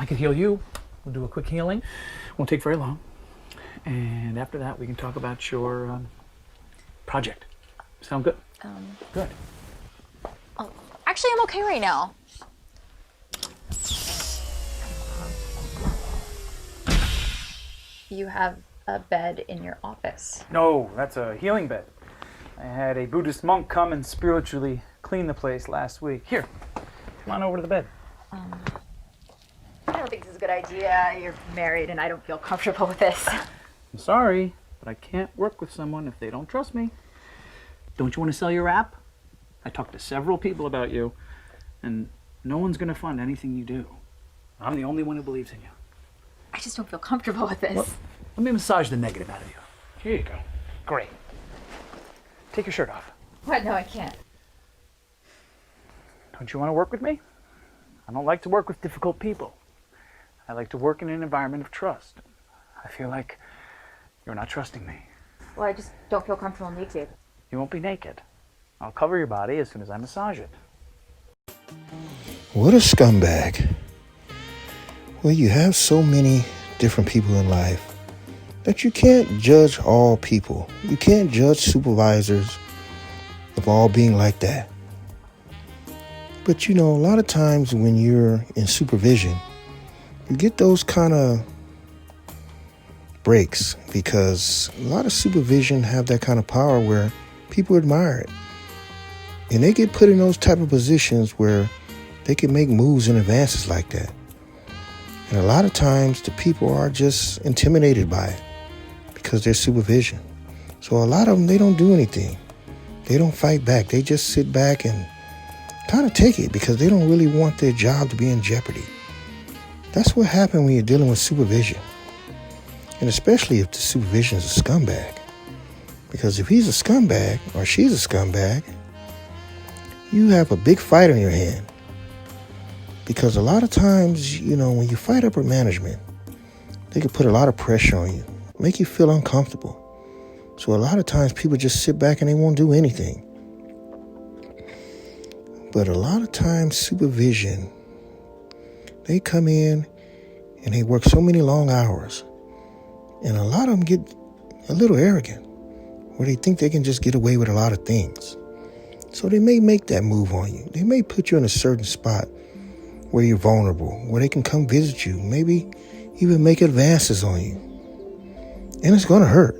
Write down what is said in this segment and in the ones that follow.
could heal you. We'll do a quick healing. Won't take very long. And after that, we can talk about your project. Sound good? Good. Oh, actually, I'm okay right now. You have a bed in your office. No, that's a healing bed. I had a Buddhist monk come and spiritually clean the place last week. Here, come on over to the bed. I don't think this is a good idea. You're married and I don't feel comfortable with this. I'm sorry, but I can't work with someone if they don't trust me. Don't you want to sell your app? I talked to several people about you, and no one's going to fund anything you do. I'm the only one who believes in you. I just don't feel comfortable with this. Well, let me massage the negative out of you. Here you go. Great. Take your shirt off. What? No, I can't. Don't you want to work with me? I don't like to work with difficult people. I like to work in an environment of trust. I feel like you're not trusting me. Well, I just don't feel comfortable naked. You won't be naked. I'll cover your body as soon as I massage it. What a scumbag. Well, you have so many different people in life that you can't judge all people. You can't judge supervisors of all being like that. But you know, a lot of times when you're in supervision, you get those kind of breaks because a lot of supervision have that kind of power where people admire it. And they get put in those type of positions where they can make moves and advances like that. And a lot of times the people are just intimidated by it because they're supervision. So a lot of them, they don't do anything. They don't fight back. They just sit back and kind of take it because they don't really want their job to be in jeopardy. That's what happens when you're dealing with supervision. And especially if the supervision is a scumbag. Because if he's a scumbag or she's a scumbag, you have a big fight on your hand. Because a lot of times, you know, when you fight upper management, they can put a lot of pressure on you, make you feel uncomfortable. So a lot of times people just sit back and they won't do anything. But a lot of times supervision, they come in and they work so many long hours. And a lot of them get a little arrogant, where they think they can just get away with a lot of things. So they may make that move on you. They may put you in a certain spot where you're vulnerable, where they can come visit you, maybe even make advances on you. And it's going to hurt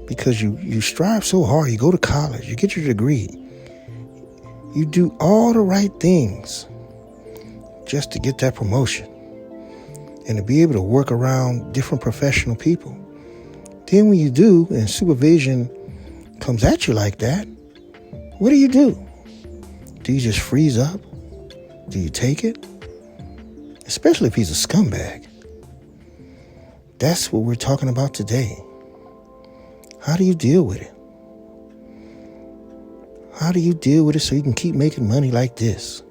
because you strive so hard. You go to college, you get your degree. You do all the right things just to get that promotion and to be able to work around different professional people. Then when you do, and supervision comes at you like that, what do? Do you just freeze up? Do you take it? Especially if he's a scumbag. That's what we're talking about today. How do you deal with it? How do you deal with it so you can keep making money like this?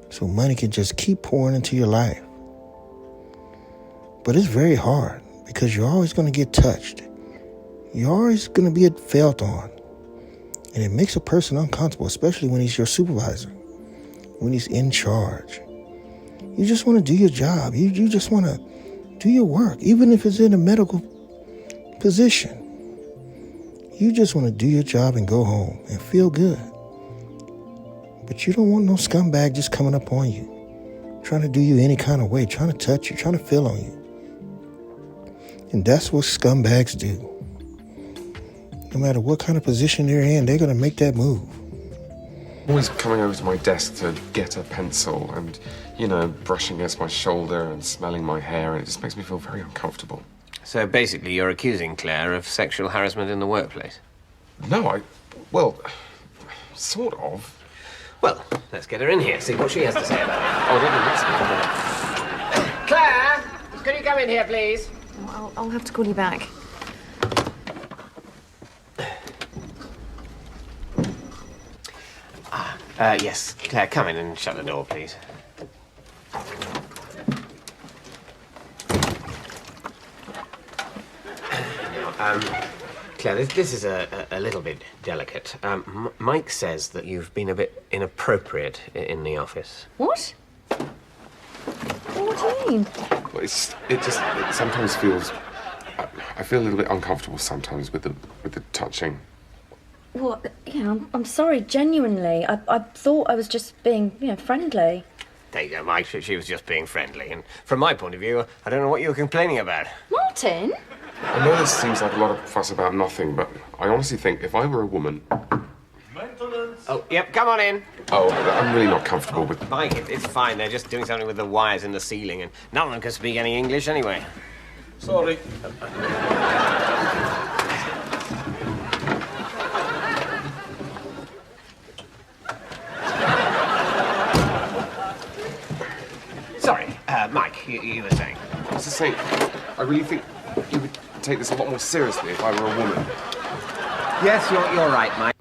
So money can just keep pouring into your life. But it's very hard because you're always going to get touched. You're always going to be felt on. And it makes a person uncomfortable, especially when he's your supervisor, when he's in charge. You just want to do your job. You just want to do your work, even if it's in a medical position. You just want to do your job and go home and feel good. But you don't want no scumbag just coming up on you, trying to do you any kind of way, trying to touch you, trying to feel on you. And that's what scumbags do. No matter what kind of position they're in, they're going to make that move. Always coming over to my desk to get a pencil and, you know, brushing against my shoulder and smelling my hair, and it just makes me feel very uncomfortable. So basically you're accusing Claire of sexual harassment in the workplace? No, well, sort of. Well, let's get her in here, see what she has to say about it. Oh, I don't think that's Claire! Can you come in here, please? I'll have to call you back. Yes, Claire, come in and shut the door, please. Claire, this is a little bit delicate. Mike says that you've been a bit inappropriate in the office. What? mean? Well, it sometimes feels. I feel a little bit uncomfortable sometimes with the touching. Well, I'm sorry, genuinely. I thought I was just being, friendly. There you go, Mike. She was just being friendly. And from my point of view, I don't know what you were complaining about. Martin? I know this seems like a lot of fuss about nothing, but I honestly think if I were a woman. Oh, yep, come on in. Oh, I'm really not comfortable with. Mike, it's fine. They're just doing something with the wires in the ceiling, and none of them can speak any English anyway. Sorry. Sorry, Mike, you were saying. I was just saying, I really think you would take this a lot more seriously if I were a woman. Yes, you're right, Mike.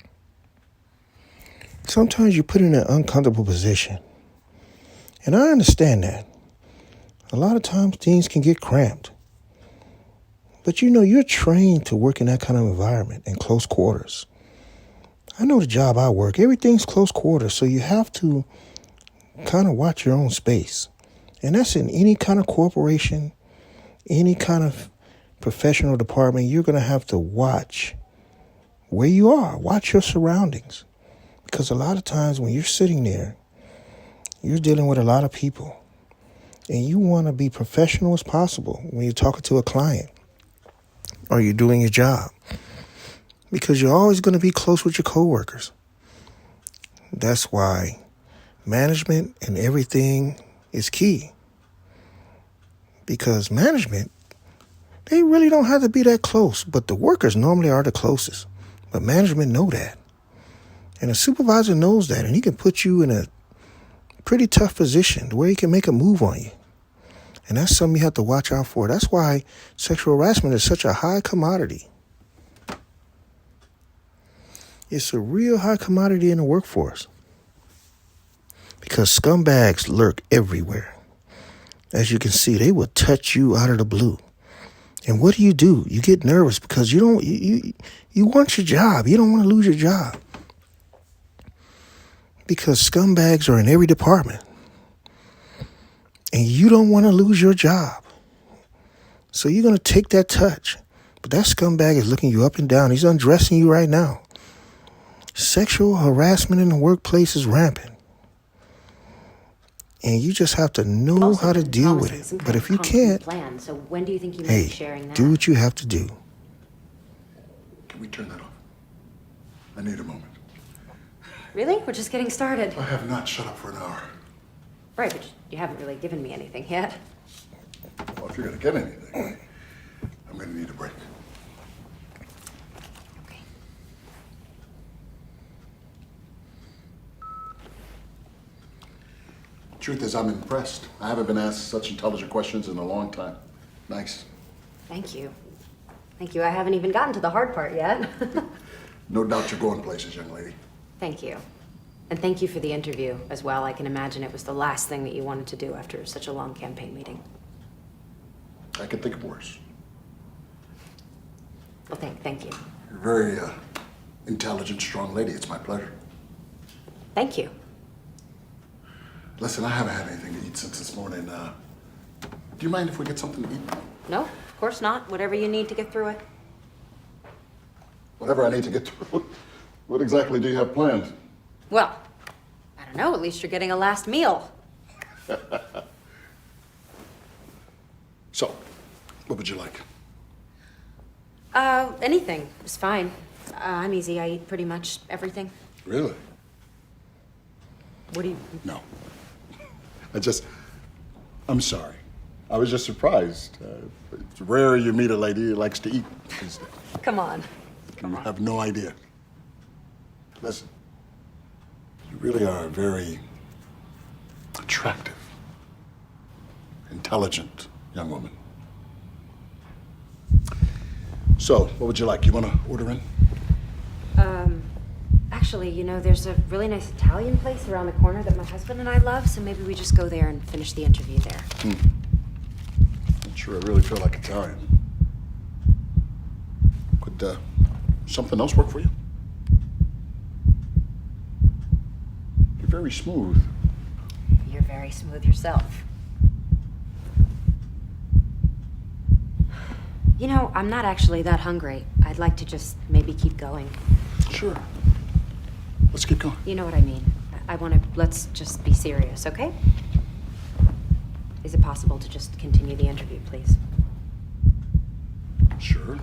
Sometimes you're put in an uncomfortable position. And I understand that. A lot of times things can get cramped. But you're trained to work in that kind of environment, in close quarters. I know the job I work, everything's close quarters, so you have to kind of watch your own space. And that's in any kind of corporation, any kind of professional department. You're going to have to watch where you are, watch your surroundings. Because a lot of times when you're sitting there, you're dealing with a lot of people. And you want to be professional as possible when you're talking to a client or you're doing your job. Because you're always going to be close with your coworkers. That's why management and everything is key. Because management, they really don't have to be that close, but the workers normally are the closest. But management know that. And a supervisor knows that, and he can put you in a pretty tough position where he can make a move on you. And that's something you have to watch out for. That's why sexual harassment is such a high commodity. It's a real high commodity in the workforce. Because scumbags lurk everywhere. As you can see, they will touch you out of the blue. And what do? You get nervous because you want your job. You don't want to lose your job. Because scumbags are in every department. And you don't want to lose your job. So you're going to take that touch. But that scumbag is looking you up and down. He's undressing you right now. Sexual harassment in the workplace is rampant. And you just have to know Also, how to deal with promising some it. kind But of if you concrete can't, plan. So when do you think you might hey, be sharing that? do what you have to do. Can we turn that off? I need a moment. Really? We're just getting started. I have not shut up for an hour. Right, but you haven't really given me anything yet. Well, if you're gonna get anything, I'm gonna need a break. Okay. Truth is, I'm impressed. I haven't been asked such intelligent questions in a long time. Nice. Thank you. Thank you. I haven't even gotten to the hard part yet. No doubt you're going places, young lady. Thank you. And thank you for the interview as well. I can imagine it was the last thing that you wanted to do after such a long campaign meeting. I can think of worse. Well, thank you. You're a very intelligent, strong lady. It's my pleasure. Thank you. Listen, I haven't had anything to eat since this morning. Do you mind if we get something to eat? No, of course not. Whatever you need to get through it. Whatever I need to get through. What exactly do you have planned? Well, I don't know. At least you're getting a last meal. So, what would you like? Anything is fine. I'm easy. I eat pretty much everything. Really? What do you... No. I'm sorry. I was just surprised. It's rare you meet a lady who likes to eat. Come on. You have no idea. Listen, you really are a very attractive, intelligent young woman. So, what would you like? You want to order in? Actually, there's a really nice Italian place around the corner that my husband and I love, so maybe we just go there and finish the interview there. Not sure I really feel like Italian. Could something else work for you? You're very smooth. You're very smooth yourself. You know, I'm not actually that hungry. I'd like to just maybe keep going. Sure. Let's keep going. You know what I mean. I want to, let's just be serious, okay? Is it possible to just continue the interview, please? Sure.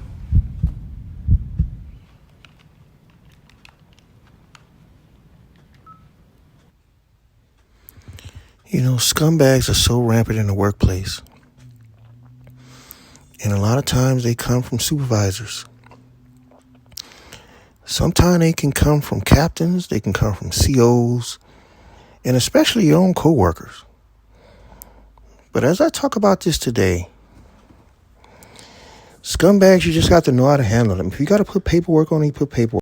You know, scumbags are so rampant in the workplace. And a lot of times they come from supervisors. Sometimes they can come from captains, they can come from COs, and especially your own coworkers. But as I talk about this today, scumbags, you just got to know how to handle them. If you got to put paperwork on it, you put paperwork.